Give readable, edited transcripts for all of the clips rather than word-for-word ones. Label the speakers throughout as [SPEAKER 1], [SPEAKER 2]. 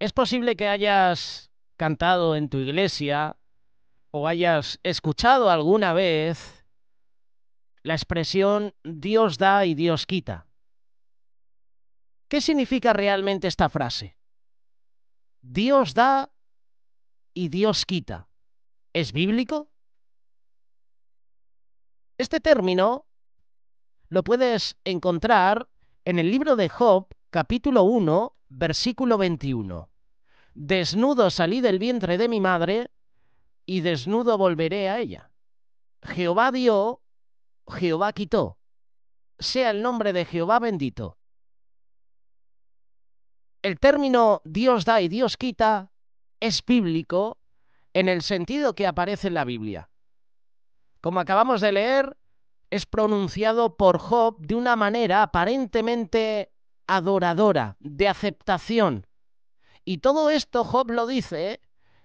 [SPEAKER 1] Es posible que hayas cantado en tu iglesia o hayas escuchado alguna vez la expresión Dios da y Dios quita. ¿Qué significa realmente esta frase? Dios da y Dios quita. ¿Es bíblico? Este término lo puedes encontrar en el libro de Job, capítulo 1, versículo 21. Desnudo salí del vientre de mi madre y desnudo volveré a ella. Jehová dio, Jehová quitó. Sea el nombre de Jehová bendito. El término Dios da y Dios quita es bíblico en el sentido que aparece en la Biblia. Como acabamos de leer, es pronunciado por Job de una manera aparentemente adoradora, de aceptación. Y todo esto Job lo dice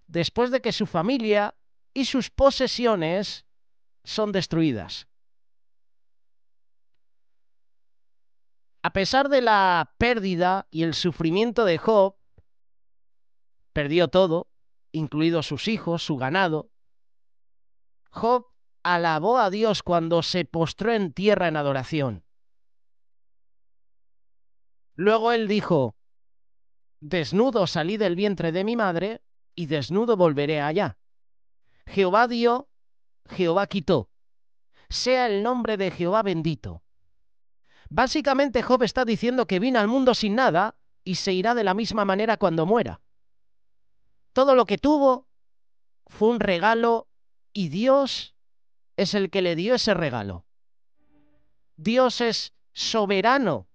[SPEAKER 1] después de que su familia y sus posesiones son destruidas. A pesar de la pérdida y el sufrimiento de Job, perdió todo, incluidos sus hijos, su ganado. Job alabó a Dios cuando se postró en tierra en adoración. Luego él dijo, desnudo salí del vientre de mi madre y desnudo volveré allá. Jehová dio, Jehová quitó. Sea el nombre de Jehová bendito. Básicamente Job está diciendo que vino al mundo sin nada y se irá de la misma manera cuando muera. Todo lo que tuvo fue un regalo y Dios es el que le dio ese regalo. Dios es soberano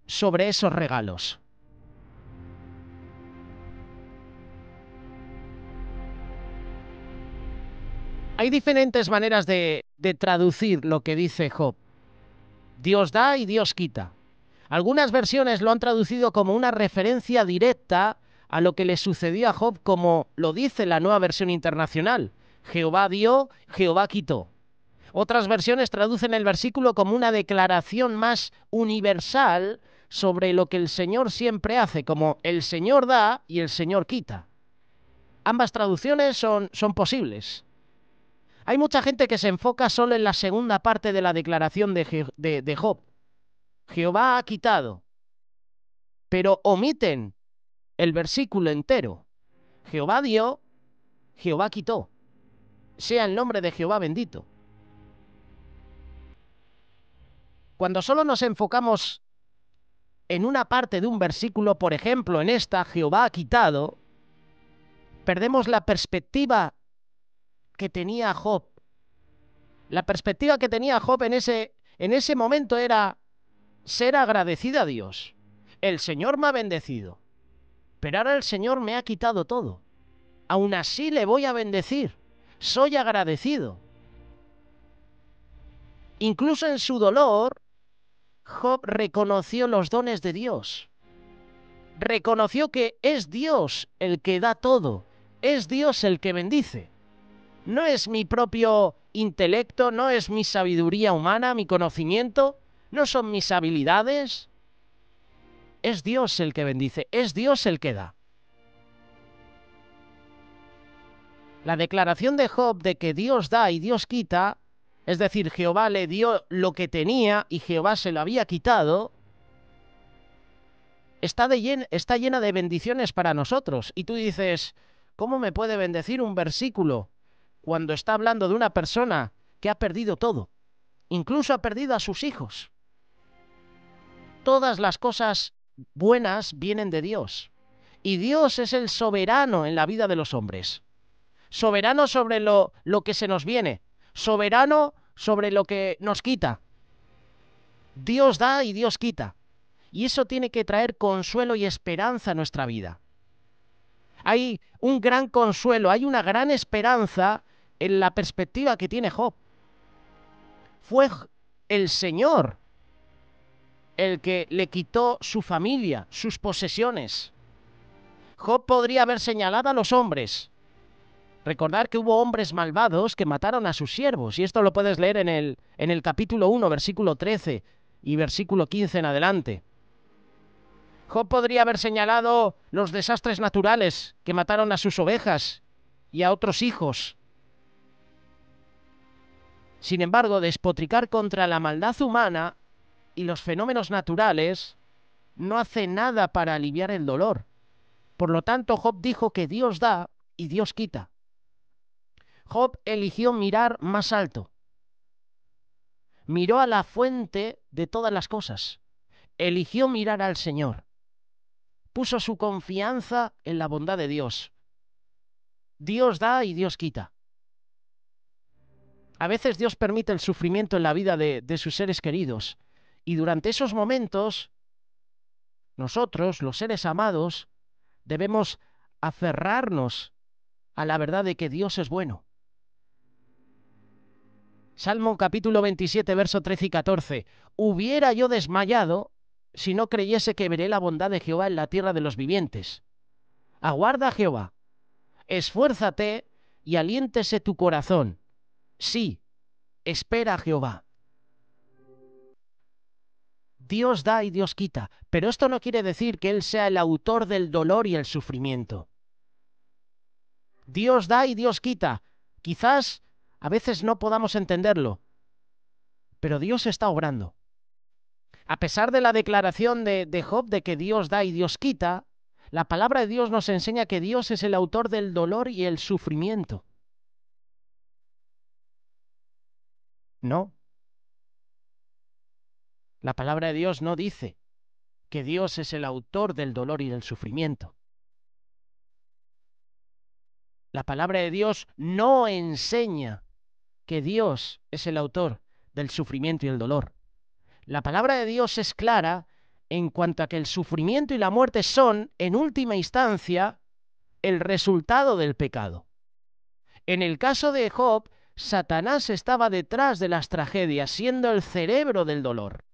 [SPEAKER 1] sobre esos regalos. Hay diferentes maneras de traducir lo que dice Job. Dios da y Dios quita. Algunas versiones lo han traducido como una referencia directa a lo que le sucedió a Job, como lo dice la Nueva Versión Internacional. Jehová dio, Jehová quitó. Otras versiones traducen el versículo como una declaración más universal sobre lo que el Señor siempre hace, como el Señor da y el Señor quita. Ambas traducciones son posibles. Hay mucha gente que se enfoca solo en la segunda parte de la declaración de Job. Jehová ha quitado, pero omiten el versículo entero. Jehová dio, Jehová quitó. Sea el nombre de Jehová bendito. Cuando solo nos enfocamos en una parte de un versículo, por ejemplo, en esta, Jehová ha quitado, perdemos la perspectiva que tenía Job. La perspectiva que tenía Job en ese momento era ser agradecida a Dios. El Señor me ha bendecido, pero ahora el Señor me ha quitado todo. Aún así le voy a bendecir. Soy agradecido. Incluso en su dolor, Job reconoció los dones de Dios. Reconoció que es Dios el que da todo. Es Dios el que bendice. No es mi propio intelecto, no es mi sabiduría humana, mi conocimiento, no son mis habilidades. Es Dios el que bendice, es Dios el que da. La declaración de Job de que Dios da y Dios quita, es decir, Jehová le dio lo que tenía y Jehová se lo había quitado, está llena de bendiciones para nosotros. Y tú dices, ¿cómo me puede bendecir un versículo cuando está hablando de una persona que ha perdido todo? Incluso ha perdido a sus hijos. Todas las cosas buenas vienen de Dios. Y Dios es el soberano en la vida de los hombres. Soberano sobre lo que se nos viene. Soberano sobre lo que nos quita. Dios da y Dios quita. Y eso tiene que traer consuelo y esperanza a nuestra vida. Hay un gran consuelo, hay una gran esperanza en la perspectiva que tiene Job. Fue el Señor el que le quitó su familia, sus posesiones. Job podría haber señalado a los hombres. Recordar que hubo hombres malvados que mataron a sus siervos, y esto lo puedes leer en el capítulo 1, versículo 13 y versículo 15 en adelante. Job podría haber señalado los desastres naturales que mataron a sus ovejas y a otros hijos. Sin embargo, despotricar contra la maldad humana y los fenómenos naturales no hace nada para aliviar el dolor. Por lo tanto, Job dijo que Dios da y Dios quita. Job eligió mirar más alto. Miró a la fuente de todas las cosas. Eligió mirar al Señor. Puso su confianza en la bondad de Dios. Dios da y Dios quita. A veces Dios permite el sufrimiento en la vida de sus seres queridos. Y durante esos momentos, nosotros, los seres amados, debemos aferrarnos a la verdad de que Dios es bueno. Salmo capítulo 27, verso 13 y 14. Hubiera yo desmayado si no creyese que veré la bondad de Jehová en la tierra de los vivientes. Aguarda a Jehová, esfuérzate y aliéntese tu corazón. Sí, espera a Jehová. Dios da y Dios quita, pero esto no quiere decir que Él sea el autor del dolor y el sufrimiento. Dios da y Dios quita. Quizás a veces no podamos entenderlo, pero Dios está obrando. A pesar de la declaración de Job de que Dios da y Dios quita, la palabra de Dios nos enseña que Dios es el autor del dolor y el sufrimiento. No. La palabra de Dios no dice que Dios es el autor del dolor y del sufrimiento. La palabra de Dios no enseña que Dios es el autor del sufrimiento y el dolor. La palabra de Dios es clara en cuanto a que el sufrimiento y la muerte son, en última instancia, el resultado del pecado. En el caso de Job, Satanás estaba detrás de las tragedias, siendo el cerebro del dolor.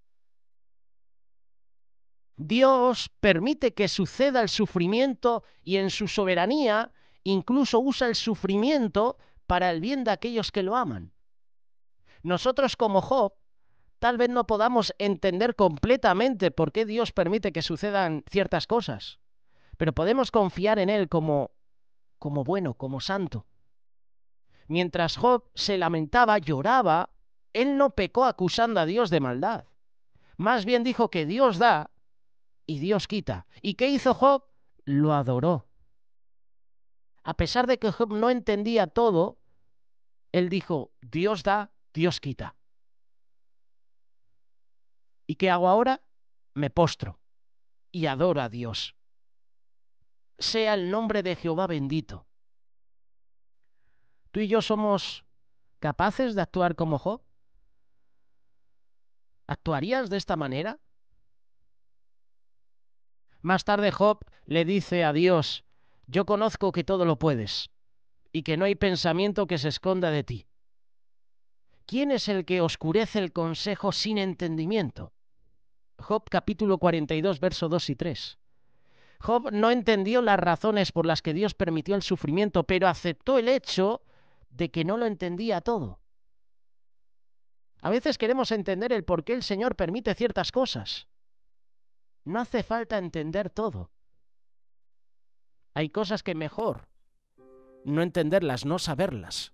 [SPEAKER 1] Dios permite que suceda el sufrimiento y en su soberanía incluso usa el sufrimiento para el bien de aquellos que lo aman. Nosotros como Job tal vez no podamos entender completamente por qué Dios permite que sucedan ciertas cosas, pero podemos confiar en Él como bueno, como santo. Mientras Job se lamentaba, lloraba, él no pecó acusando a Dios de maldad. Más bien dijo que Dios da y Dios quita. ¿Y qué hizo Job? Lo adoró. A pesar de que Job no entendía todo, él dijo, Dios da, Dios quita. ¿Y qué hago ahora? Me postro y adoro a Dios. Sea el nombre de Jehová bendito. ¿Tú y yo somos capaces de actuar como Job? ¿Actuarías de esta manera? Más tarde Job le dice a Dios, yo conozco que todo lo puedes y que no hay pensamiento que se esconda de ti. ¿Quién es el que oscurece el consejo sin entendimiento? Job capítulo 42, verso 2 y 3. Job no entendió las razones por las que Dios permitió el sufrimiento, pero aceptó el hecho de que no lo entendía todo. A veces queremos entender el por qué el Señor permite ciertas cosas. No hace falta entender todo. Hay cosas que mejor no entenderlas, no saberlas.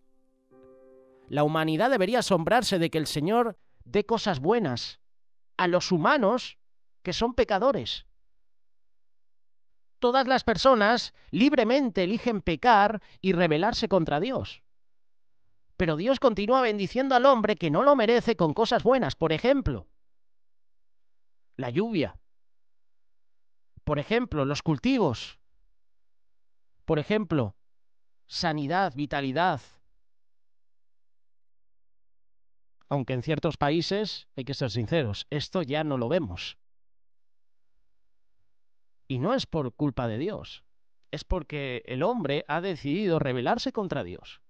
[SPEAKER 1] La humanidad debería asombrarse de que el Señor dé cosas buenas a los humanos que son pecadores. Todas las personas libremente eligen pecar y rebelarse contra Dios. Pero Dios continúa bendiciendo al hombre que no lo merece con cosas buenas. Por ejemplo, la lluvia. Por ejemplo, los cultivos. Por ejemplo, sanidad, vitalidad. Aunque en ciertos países, hay que ser sinceros, esto ya no lo vemos. Y no es por culpa de Dios, es porque el hombre ha decidido rebelarse contra Dios.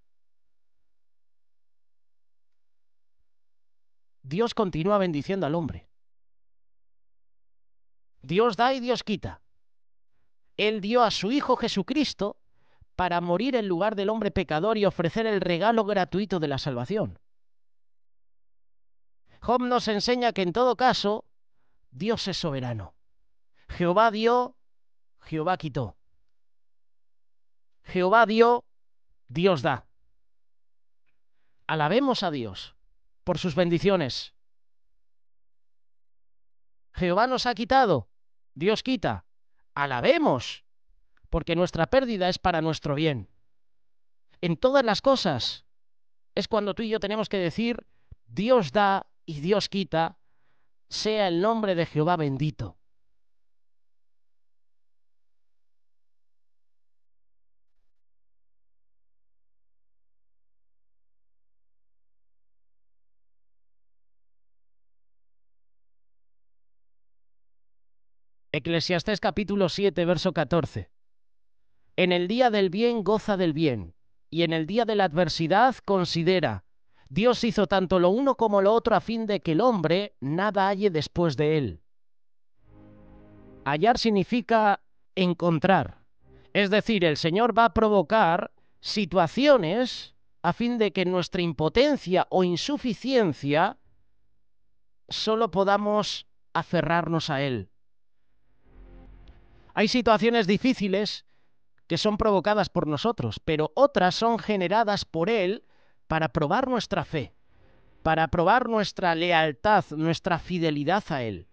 [SPEAKER 1] Dios continúa bendiciendo al hombre. Dios da y Dios quita. Él dio a su Hijo Jesucristo para morir en lugar del hombre pecador y ofrecer el regalo gratuito de la salvación. Job nos enseña que en todo caso, Dios es soberano. Jehová dio, Jehová quitó. Jehová dio, Dios da. Alabemos a Dios por sus bendiciones. Jehová nos ha quitado, Dios quita. Alabemos, porque nuestra pérdida es para nuestro bien. En todas las cosas es cuando tú y yo tenemos que decir, Dios da y Dios quita, sea el nombre de Jehová bendito. Eclesiastés capítulo 7, verso 14. En el día del bien goza del bien, y en el día de la adversidad considera. Dios hizo tanto lo uno como lo otro a fin de que el hombre nada halle después de él. Hallar significa encontrar. Es decir, el Señor va a provocar situaciones a fin de que nuestra impotencia o insuficiencia solo podamos aferrarnos a Él. Hay situaciones difíciles que son provocadas por nosotros, pero otras son generadas por Él para probar nuestra fe, para probar nuestra lealtad, nuestra fidelidad a Él.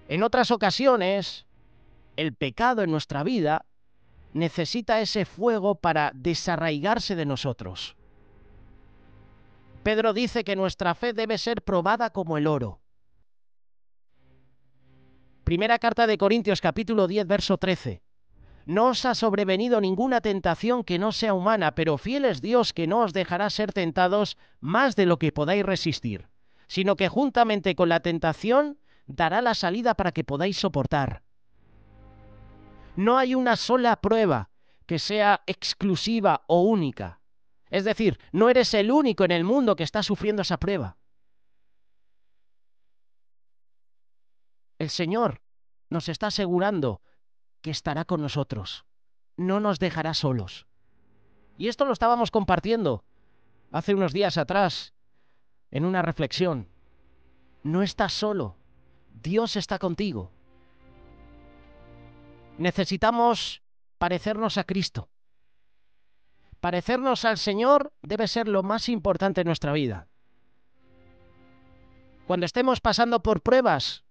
[SPEAKER 1] En otras ocasiones, el pecado en nuestra vida necesita ese fuego para desarraigarse de nosotros. Pedro dice que nuestra fe debe ser probada como el oro. Primera carta de Corintios capítulo 10, verso 13. No os ha sobrevenido ninguna tentación que no sea humana, pero fiel es Dios que no os dejará ser tentados más de lo que podáis resistir, sino que juntamente con la tentación dará la salida para que podáis soportar. No hay una sola prueba que sea exclusiva o única. Es decir, no eres el único en el mundo que está sufriendo esa prueba. El Señor nos está asegurando que estará con nosotros. No nos dejará solos. Y esto lo estábamos compartiendo hace unos días atrás en una reflexión. No estás solo. Dios está contigo. Necesitamos parecernos a Cristo. Parecernos al Señor debe ser lo más importante en nuestra vida. Cuando estemos pasando por pruebas,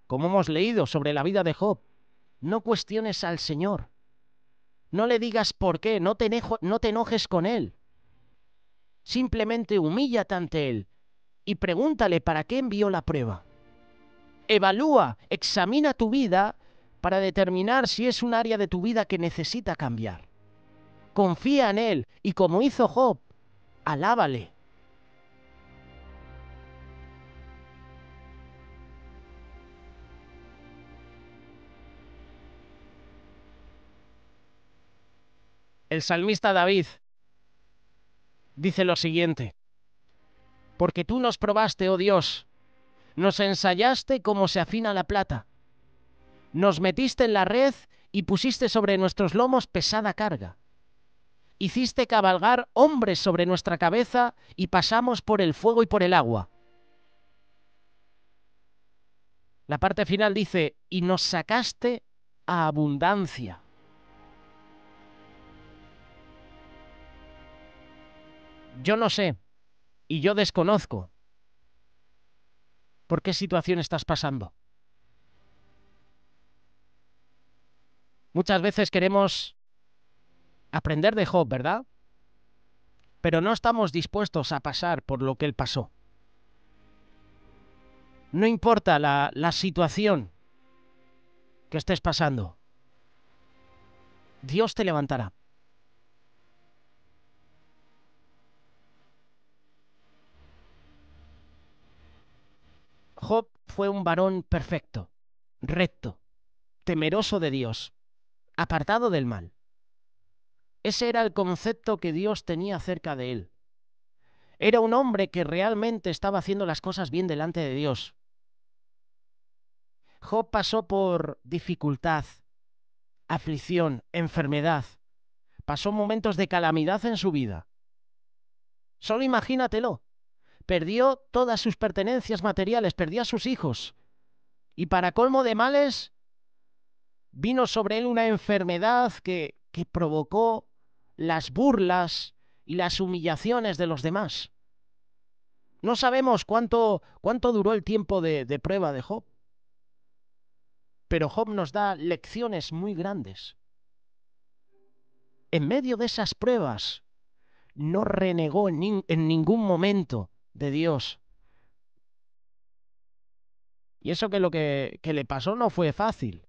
[SPEAKER 1] como hemos leído sobre la vida de Job, no cuestiones al Señor. No le digas por qué, no te enojes con Él. Simplemente humíllate ante Él y pregúntale para qué envió la prueba. Evalúa, examina tu vida para determinar si es un área de tu vida que necesita cambiar. Confía en Él y como hizo Job, alábale. El salmista David dice lo siguiente: porque tú nos probaste, oh Dios, nos ensayaste como se afina la plata, nos metiste en la red y pusiste sobre nuestros lomos pesada carga. Hiciste cabalgar hombres sobre nuestra cabeza y pasamos por el fuego y por el agua. La parte final dice, y nos sacaste a abundancia. Yo no sé, y yo desconozco por qué situación estás pasando. Muchas veces queremos aprender de Job, ¿verdad? Pero no estamos dispuestos a pasar por lo que él pasó. No importa la situación que estés pasando, Dios te levantará. Job fue un varón perfecto, recto, temeroso de Dios, apartado del mal. Ese era el concepto que Dios tenía acerca de él. Era un hombre que realmente estaba haciendo las cosas bien delante de Dios. Job pasó por dificultad, aflicción, enfermedad. Pasó momentos de calamidad en su vida. Solo imagínatelo. Perdió todas sus pertenencias materiales, perdió a sus hijos. Y para colmo de males, vino sobre él una enfermedad que provocó las burlas y las humillaciones de los demás. No sabemos cuánto duró el tiempo de prueba de Job, pero Job nos da lecciones muy grandes. En medio de esas pruebas, no renegó en ningún momento de Dios. Y eso que lo que le pasó no fue fácil.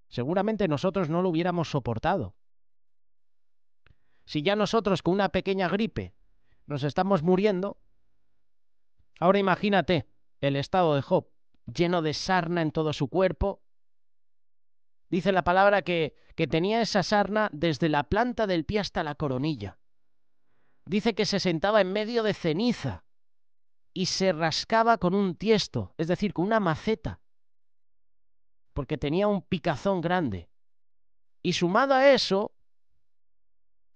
[SPEAKER 1] Seguramente nosotros no lo hubiéramos soportado. Si ya nosotros con una pequeña gripe nos estamos muriendo, ahora imagínate el estado de Job, lleno de sarna en todo su cuerpo. Dice la palabra que tenía esa sarna desde la planta del pie hasta la coronilla. Dice que se sentaba en medio de ceniza y se rascaba con un tiesto, es decir, con una maceta, porque tenía un picazón grande. Y sumado a eso,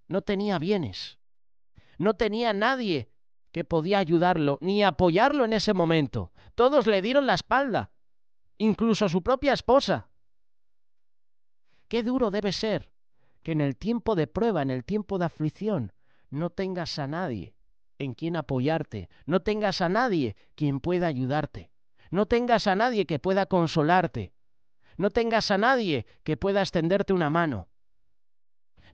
[SPEAKER 1] no tenía bienes. No tenía nadie que podía ayudarlo, ni apoyarlo en ese momento. Todos le dieron la espalda, incluso su propia esposa. Qué duro debe ser que en el tiempo de prueba, en el tiempo de aflicción, no tengas a nadie en quien apoyarte, no tengas a nadie quien pueda ayudarte, no tengas a nadie que pueda consolarte, no tengas a nadie que pueda extenderte una mano,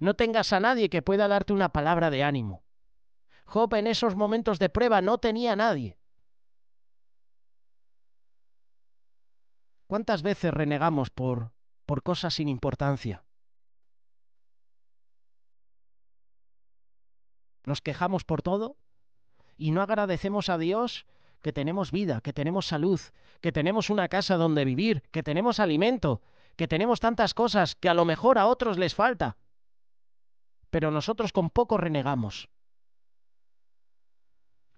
[SPEAKER 1] no tengas a nadie que pueda darte una palabra de ánimo. Job en esos momentos de prueba no tenía a nadie. ¿Cuántas veces renegamos por cosas sin importancia? Nos quejamos por todo y no agradecemos a Dios que tenemos vida, que tenemos salud, que tenemos una casa donde vivir, que tenemos alimento, que tenemos tantas cosas que a lo mejor a otros les falta. Pero nosotros con poco renegamos.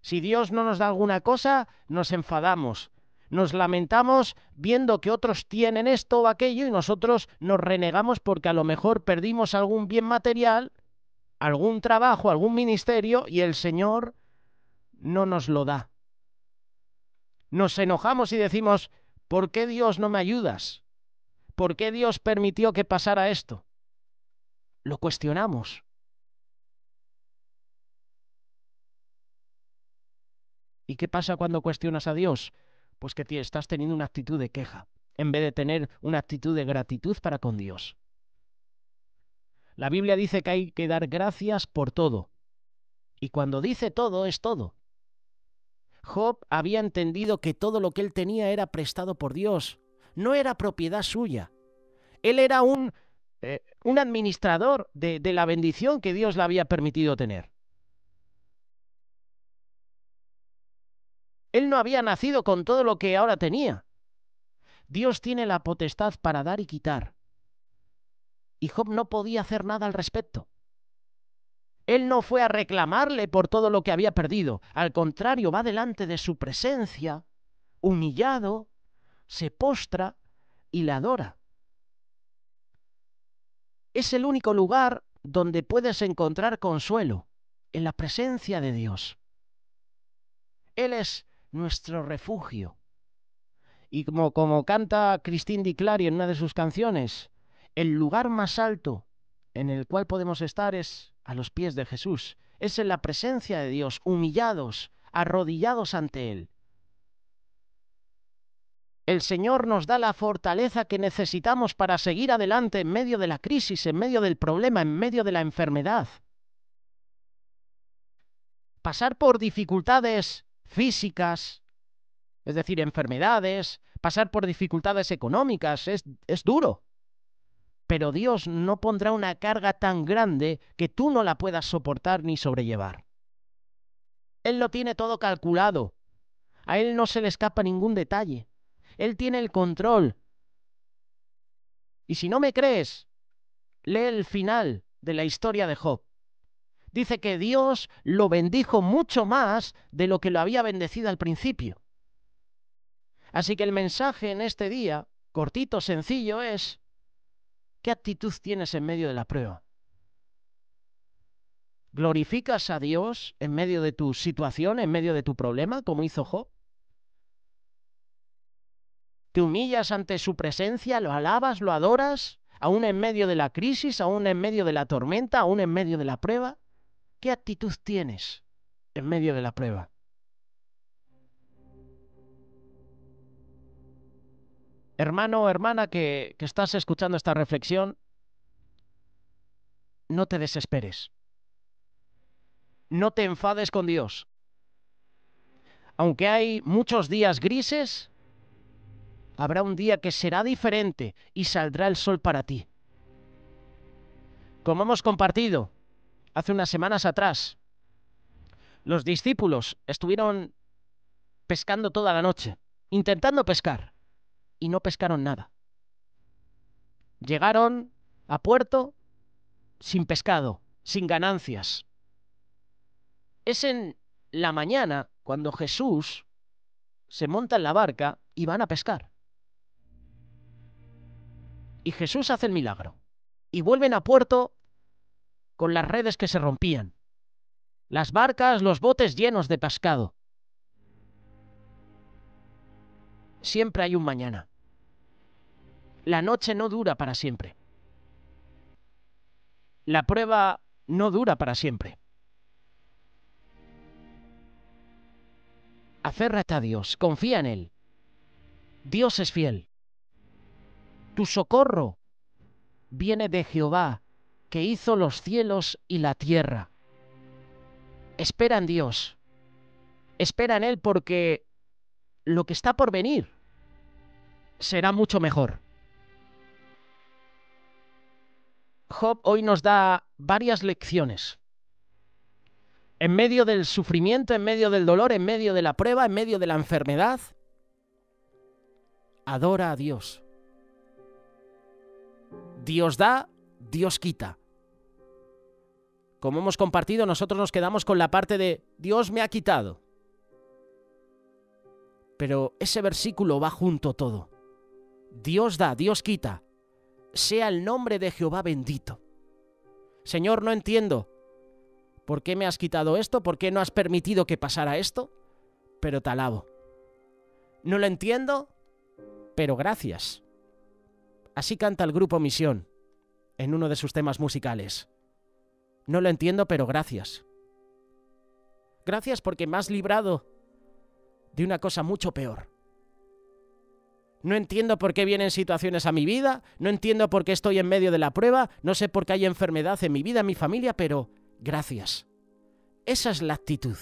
[SPEAKER 1] Si Dios no nos da alguna cosa, nos enfadamos. Nos lamentamos viendo que otros tienen esto o aquello y nosotros nos renegamos porque a lo mejor perdimos algún bien material, algún trabajo, algún ministerio y el Señor no nos lo da. Nos enojamos y decimos, ¿por qué Dios no me ayudas? ¿Por qué Dios permitió que pasara esto? Lo cuestionamos. ¿Y qué pasa cuando cuestionas a Dios? Pues que estás teniendo una actitud de queja, en vez de tener una actitud de gratitud para con Dios. La Biblia dice que hay que dar gracias por todo. Y cuando dice todo, es todo. Job había entendido que todo lo que él tenía era prestado por Dios. No era propiedad suya. Él era un administrador de la bendición que Dios le había permitido tener. Él no había nacido con todo lo que ahora tenía. Dios tiene la potestad para dar y quitar. Y Job no podía hacer nada al respecto. Él no fue a reclamarle por todo lo que había perdido. Al contrario, va delante de su presencia, humillado, se postra y le adora. Es el único lugar donde puedes encontrar consuelo, en la presencia de Dios. Él es nuestro refugio. Y como canta Christine Di Clari en una de sus canciones, el lugar más alto en el cual podemos estar es a los pies de Jesús. Es en la presencia de Dios, humillados, arrodillados ante Él. El Señor nos da la fortaleza que necesitamos para seguir adelante en medio de la crisis, en medio del problema, en medio de la enfermedad. Pasar por dificultades físicas, es decir, enfermedades, pasar por dificultades económicas, es duro. Pero Dios no pondrá una carga tan grande que tú no la puedas soportar ni sobrellevar. Él lo tiene todo calculado. A Él no se le escapa ningún detalle. Él tiene el control. Y si no me crees, lee el final de la historia de Job. Dice que Dios lo bendijo mucho más de lo que lo había bendecido al principio. Así que el mensaje en este día, cortito, sencillo, es: ¿qué actitud tienes en medio de la prueba? ¿Glorificas a Dios en medio de tu situación, en medio de tu problema, como hizo Job? Te humillas ante su presencia, lo alabas, lo adoras, aún en medio de la crisis, aún en medio de la tormenta, aún en medio de la prueba. ¿Qué actitud tienes en medio de la prueba? Hermano o hermana que estás escuchando esta reflexión, no te desesperes. No te enfades con Dios. Aunque hay muchos días grises, habrá un día que será diferente y saldrá el sol para ti. Como hemos compartido hace unas semanas atrás, los discípulos estuvieron pescando toda la noche, intentando pescar, y no pescaron nada. Llegaron a puerto sin pescado, sin ganancias. Es en la mañana cuando Jesús se monta en la barca y van a pescar. Y Jesús hace el milagro. Y vuelven a puerto con las redes que se rompían. Las barcas, los botes llenos de pescado. Siempre hay un mañana. La noche no dura para siempre. La prueba no dura para siempre. Aférrate a Dios, confía en Él. Dios es fiel. Tu socorro viene de Jehová, que hizo los cielos y la tierra. Espera en Dios. Espera en Él porque lo que está por venir será mucho mejor. Job hoy nos da varias lecciones. En medio del sufrimiento, en medio del dolor, en medio de la prueba, en medio de la enfermedad, adora a Dios. Dios da, Dios quita. Como hemos compartido, nosotros nos quedamos con la parte de Dios me ha quitado. Pero ese versículo va junto todo. Dios da, Dios quita. Sea el nombre de Jehová bendito. Señor, no entiendo por qué me has quitado esto, por qué no has permitido que pasara esto, pero te alabo. No lo entiendo, pero gracias. Así canta el grupo Misión en uno de sus temas musicales. No lo entiendo, pero gracias. Gracias porque me has librado de una cosa mucho peor. No entiendo por qué vienen situaciones a mi vida, no entiendo por qué estoy en medio de la prueba, no sé por qué hay enfermedad en mi vida, en mi familia, pero gracias. Esa es la actitud.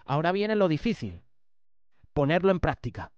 [SPEAKER 1] Ahora viene lo difícil, ponerlo en práctica.